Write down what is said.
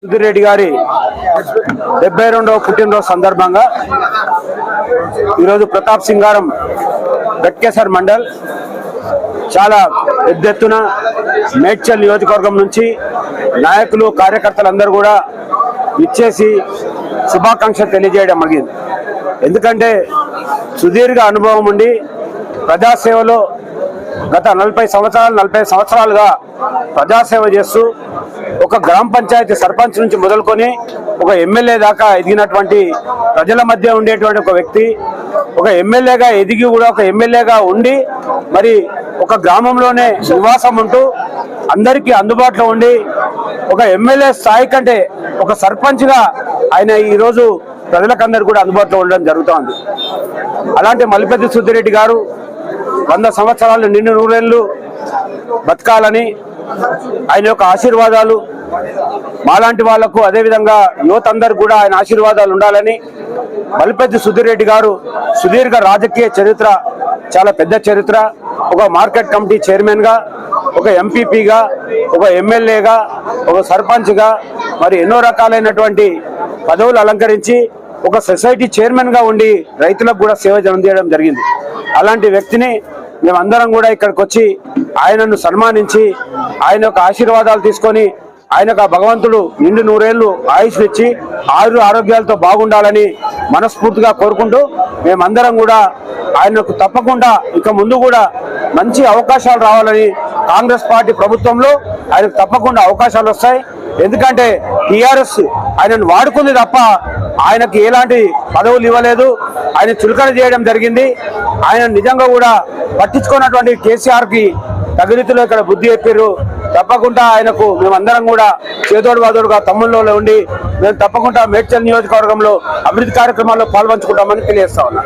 సుధీర్ రెడ్డి గారి 72వ పుట్టినరోజు సందర్భంగా ఈరోజు ప్రతాప్ సింగారం గట్కేసర్ మండల్ చాలా పెద్ద ఎత్తున మేడ్చల్ నియోజకవర్గం నుంచి నాయకులు కార్యకర్తలందరూ కూడా ఇచ్చేసి శుభాకాంక్షలు తెలియజేయడం జరిగింది. ఎందుకంటే సుదీర్ఘ అనుభవం ఉండి ప్రజాసేవలో గత 40 సంవత్సరాలుగా ప్రజాసేవ చేస్తూ ఒక గ్రామ పంచాయతీ సర్పంచ్ నుంచి మొదలుకొని ఒక ఎమ్మెల్యే దాకా ఎదిగినటువంటి ప్రజల మధ్య ఉండేటువంటి ఒక వ్యక్తి, ఒక ఎమ్మెల్యేగా ఎదిగి కూడా ఒక ఎమ్మెల్యేగా ఉండి మరి ఒక గ్రామంలోనే నివాసం ఉంటూ అందరికీ అందుబాటులో ఉండి ఒక ఎమ్మెల్యే స్థాయి కంటే ఒక సర్పంచ్గా ఆయన ఈరోజు ప్రజలకందరూ కూడా అందుబాటులో ఉండడం జరుగుతోంది. అలాంటి మల్లిపెద్ది సుధీర్ రెడ్డి గారు 100 సంవత్సరాలు నిండు నూరేళ్లు బతకాలని ఆయన యొక్క ఆశీర్వాదాలు మాలాంటి వాళ్లకు అదేవిధంగా యువత అందరు కూడా ఆయన ఆశీర్వాదాలు ఉండాలని మల్లిపెద్ది సుధీర్ రెడ్డి గారు సుదీర్ఘ రాజకీయ చరిత్ర, చాలా పెద్ద చరిత్ర. ఒక మార్కెట్ కమిటీ చైర్మన్గా, ఒక ఎంపీపీగా, ఒక ఎమ్మెల్యేగా, ఒక సర్పంచ్గా మరి ఎన్నో రకాలైనటువంటి పదవులు అలంకరించి ఒక సొసైటీ చైర్మన్గా ఉండి రైతులకు కూడా సేవ చేయడం జరిగింది. అలాంటి వ్యక్తిని మేమందరం కూడా ఇక్కడికి వచ్చి ఆయనను సన్మానించి ఆయన యొక్క ఆశీర్వాదాలు తీసుకొని ఆయనకు భగవంతుడు నిండు నూరేళ్లు ఆయుష్లు ఇచ్చి ఆరోగ్యాలతో బాగుండాలని మనస్ఫూర్తిగా కోరుకుంటూ మేమందరం కూడా ఆయనకు తప్పకుండా ఇక ముందు కూడా మంచి అవకాశాలు రావాలని, కాంగ్రెస్ పార్టీ ప్రభుత్వంలో ఆయనకు తప్పకుండా అవకాశాలు వస్తాయి. ఎందుకంటే టీఆర్ఎస్ ఆయనను వాడుకుంది తప్ప ఆయనకి ఎలాంటి పదవులు ఇవ్వలేదు. ఆయన చులకన చేయడం జరిగింది. ఆయన నిజంగా కూడా పట్టించుకున్నటువంటి కేసీఆర్కి తగిలితులో ఇక్కడ బుద్ధి చెప్పారు. తప్పకుండా ఆయనకు మేమందరం కూడా చేదోడు వాదోడుగా తమ్ముళ్ళలో ఉండి మేము తప్పకుండా మేడ్చల్ నియోజకవర్గంలో అభివృద్ధి కార్యక్రమాల్లో పాల్పంచుకుంటామని తెలియజేస్తా ఉన్నా.